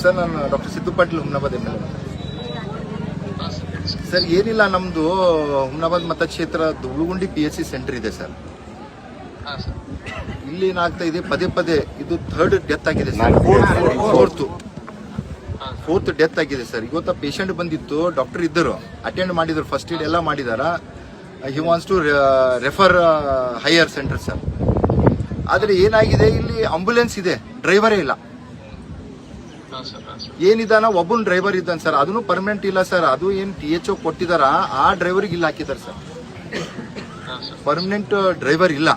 Sir ನಾನು doctor Siddu Patil Humnabad MLA. Sir ಏನಿಲ್ಲ, ನಮ್ದು ಹುಮ್ನಾಬಾದ್ ಮತಕ್ಷೇತ್ರ ಧೂಳುಗುಂಡಿ PHC ಸೆಂಟರ್ ಇದೆ ಸರ್. ಇಲ್ಲಿ ಏನಾಗ್ತಾ ಇದೆ, ಪದೇ ಪದೇ ಇದು ಥರ್ಡ್ ಡೆತ್ ಆಗಿದೆ ಸರ್. ಫೋರ್ತ್ ಡೆತ್ ಆಗಿದೆ ಸರ್. ಇವತ್ತ ಪೇಷಂಟ್ ಬಂದಿತ್ತು, ಡಾಕ್ಟರ್ ಇದ್ದರು, ಅಟೆಂಡ್ ಮಾಡಿದ್ರು, ಫಸ್ಟ್ ಏಡ್ ಎಲ್ಲ ಮಾಡಿದಾರ. He wants to refer higher center sir. ಆದ್ರೆ ಏನಾಗಿದೆ, ಇಲ್ಲಿ ಆಂಬುಲೆನ್ಸ್ ಇದೆ, ಡ್ರೈವರೇ ಇಲ್ಲ. ಏನಿದಾನ ಒಬ್ಬನ್ ಡ್ರೈವರ್ ಇದ್ದಾನೆ ಸರ್, ಅದನ್ನು ಪರ್ಮನೆಂಟ್ ಇಲ್ಲ ಸರ್. ಅದು ಏನ್ THO ಕೊಟ್ಟಿದಾರ ಆ ಡ್ರೈವರ್ಗೆ ಇಲ್ಲ ಹಾಕಿದಾರೆ ಸರ್. ಪರ್ಮನೆಂಟ್ ಡ್ರೈವರ್ ಇಲ್ಲ.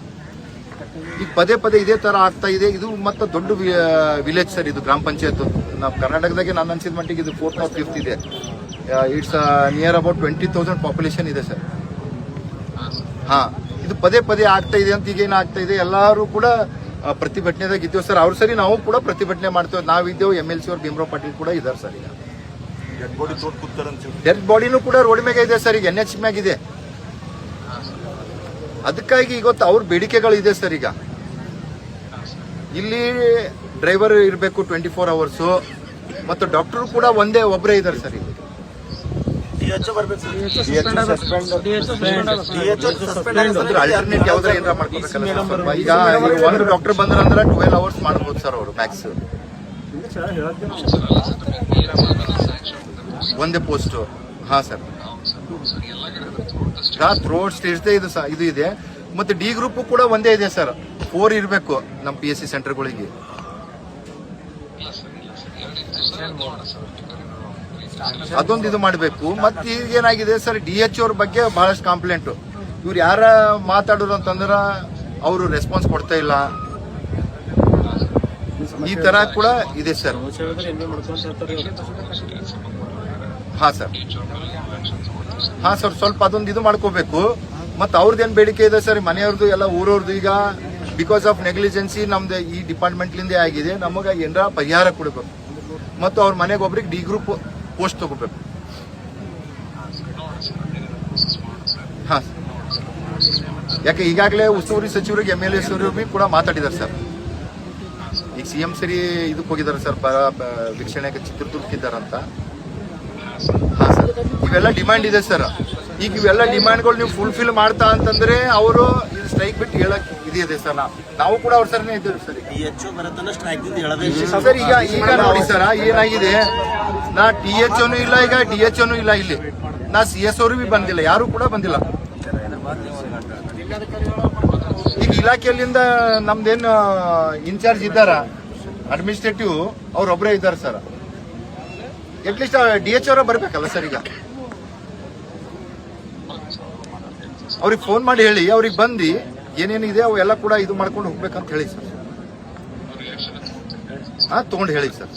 ಈಗ ಪದೇ ಪದೇ ಇದೇ ತರ ಆಗ್ತಾ ಇದೆ. ಇದು ಮತ್ತೆ ದೊಡ್ಡ ವಿಲೇಜ್ ಸರ್, ಇದು ಗ್ರಾಮ ಪಂಚಾಯತ್. ನಾವು ಕರ್ನಾಟಕದಾಗೆ ನಾನು ಅನ್ಸಿದ ಮಟ್ಟಿಗೆ ಇದು 4th or 5th ಇದೆ. ಇಟ್ಸ್ ನಿಯರ್ ಅಬೌಟ್ 20,000 ಪಾಪ್ಯುಲೇಷನ್ ಇದೆ ಸರ್. ಹಾ, ಇದು ಪದೇ ಪದೇ ಆಗ್ತಾ ಇದೆ ಅಂತ. ಈಗ ಏನಾಗ್ತಾ ಇದೆ, ಎಲ್ಲರೂ ಕೂಡ ಪ್ರತಿಭಟನೆದಾಗ ಇದ್ದೇವೆ ಸರ್. ಅವ್ರು ಸರಿ, ನಾವು ಕೂಡ ಪ್ರತಿಭಟನೆ ಮಾಡ್ತೇವೆ. ನಾವಿದ್ದೇವೆ, MLC ಅವ್ರು ಭೀಮರಾವ್ ಪಾಟೀಲ್ ಕೂಡ ಇದ್ದಾರೆ ಸರ್. ಈಗ ಡೆಡ್ ಬಾಡಿನೂ ಕೂಡ ರೋಡ್ ಮ್ಯಾಗ ಇದೆ ಸರ್, ಈಗ NH ಮ್ಯಾಗ ಇದೆ. ಅದಕ್ಕಾಗಿ ಇವತ್ತು ಅವ್ರ ಬೇಡಿಕೆಗಳು ಇದೆ ಸರ್. ಈಗ ಇಲ್ಲಿ ಡ್ರೈವರ್ ಇರಬೇಕು 24 hours, ಮತ್ತು ಡಾಕ್ಟರ್ ಕೂಡ ಒಬ್ಬರೇ ಇದ್ದಾರೆ ಸರ್. ಇಲ್ಲಿ ಅಲ್ಟರ್ನೇಟ್ ಯಾವ್ದಾರ ಏನಾರ ಮಾಡ್ಕೋಬೇಕಲ್ಲ ಸರ್. ಈಗ ಒಂದು ಡಾಕ್ಟರ್ ಬಂದ್ರಂದ್ರೆ 12 hours ಮಾಡ್ಬೋದು ಸರ್ ಅವರು ಮ್ಯಾಕ್ಸ್. ಒಂದೇ ಪೋಸ್ಟ್. ಹಾ ಸರ್, ಥ್ರೋಟ್ ಸ್ಟೇಜ್ ಇದು ಇದೆ. ಮತ್ತೆ D ಗ್ರೂಪ್ ಕೂಡ ಒಂದೇ ಇದೆ ಸರ್. 4 ಇರಬೇಕು ನಮ್ಮ PHC ಸೆಂಟರ್ಗಳಿಗೆ. ಅದೊಂದು ಇದು ಮಾಡಬೇಕು. ಮತ್ತೆ ಈಗ ಏನಾಗಿದೆ ಸರ್, DHO ಅವ್ರ ಬಗ್ಗೆ ಬಹಳಷ್ಟು ಕಂಪ್ಲೇಂಟ್. ಇವ್ರು ಯಾರ ಮಾತಾಡೋರು ಅಂತಂದ್ರ ಅವರು ರೆಸ್ಪಾನ್ಸ್ ಕೊಡ್ತಾ ಇಲ್ಲ. ಈ ತರ ಕೂಡ ಇದೆ ಸರ್. ಹಾ ಸರ್, ಹಾ ಸರ್, ಸ್ವಲ್ಪ ಅದೊಂದು ಇದು ಮಾಡ್ಕೋಬೇಕು. ಮತ್ತೆ ಅವ್ರದ್ದೇನು ಬೇಡಿಕೆ ಇದೆ ಸರ್, ಮನೆಯವ್ರದ್ದು ಎಲ್ಲ ಊರವ್ರದ್ದು. ಈಗ ಬಿಕಾಸ್ ಆಫ್ ನೆಗ್ಲಿಜೆನ್ಸಿ ನಮ್ದು ಈ ಡಿಪಾರ್ಟ್ಮೆಂಟ್ಲಿಂದ ಆಗಿದೆ. ನಮಗೆ ಏನಾರ ಪರಿಹಾರ ಕೊಡಬೇಕು. ಮತ್ತು ಅವ್ರ ಮನೆಗೆ ಒಬ್ರಿಗೆ D ಗ್ರೂಪ್ ಪೋಸ್ಟ್ ತಗೋಬೇಕು. ಹಾ, ಯಾಕೆ ಈಗಾಗಲೇ ಉಸ್ತುವಾರಿ ಸಚಿವರಿಗೆ MLA ಸಚಿವರಿಗೆ ಕೂಡ ಮಾತಾಡಿದ್ದಾರೆ ಸರ್. ಈಗ CM ಸರಿ ಇದಕ್ಕೆ ಹೋಗಿದ್ದಾರೆ ಸರ್, ವೀಕ್ಷಣೆಗೆ ಚಿತ್ರದುರ್ಗಕ್ಕಿದ್ದಾರಂತ. ಹಾ ಸರ್, ಇವೆಲ್ಲ ಡಿಮ್ಯಾಂಡ್ ಇದೆ ಸರ್. ಈಗ ಇವೆಲ್ಲ ಡಿಮ್ಯಾಂಡ್ಗಳು ನೀವು ಫುಲ್ಫಿಲ್ ಮಾಡ್ತಾ ಅಂತಂದ್ರೆ ಅವರು ಸ್ಟ್ರೈಕ್ ಬಿಟ್ಟು ಹೇಳಕ್ ಇದೆ ಸರ್. ನಾವು ಕೂಡ ಅವ್ರ ಸರ್ನೇ ಇದ್ದೇವೆ ಸರ್. ಸರ್ ಈಗ ನೋಡಿ ಸರ್, ಏನಾಗಿದೆ, ನಾ THOನು ಇಲ್ಲ, ಈಗ DHOನು ಇಲ್ಲ ಇಲ್ಲಿ. ನಾ CS ಅವರು ಬಿ ಬಂದಿಲ್ಲ, ಯಾರು ಕೂಡ ಬಂದಿಲ್ಲ. ಈಗ ಇಲಾಖೆಯಲ್ಲಿಂದ ನಮ್ದೇನು ಇನ್ಚಾರ್ಜ್ ಇದ್ದಾರ ಅಡ್ಮಿನಿಸ್ಟ್ರೇಟಿವ್, ಅವ್ರೊಬ್ಬರೇ ಇದ್ದಾರೆ ಸರ್. ಅಟ್ಲೀಸ್ಟ್ DHO ಅವರ ಬರ್ಬೇಕಲ್ಲ ಸರ್. ಈಗ ಅವ್ರಿಗೆ ಫೋನ್ ಮಾಡಿ ಹೇಳಿ, ಅವ್ರಿಗೆ ಬಂದು ಏನೇನಿದೆ ಅವೆಲ್ಲ ಕೂಡ ಇದು ಮಾಡ್ಕೊಂಡು ಹೋಗ್ಬೇಕಂತ ಹೇಳಿ ಸರ್. ಹಾ, ತಗೊಂಡು ಹೇಳಿ ಸರ್.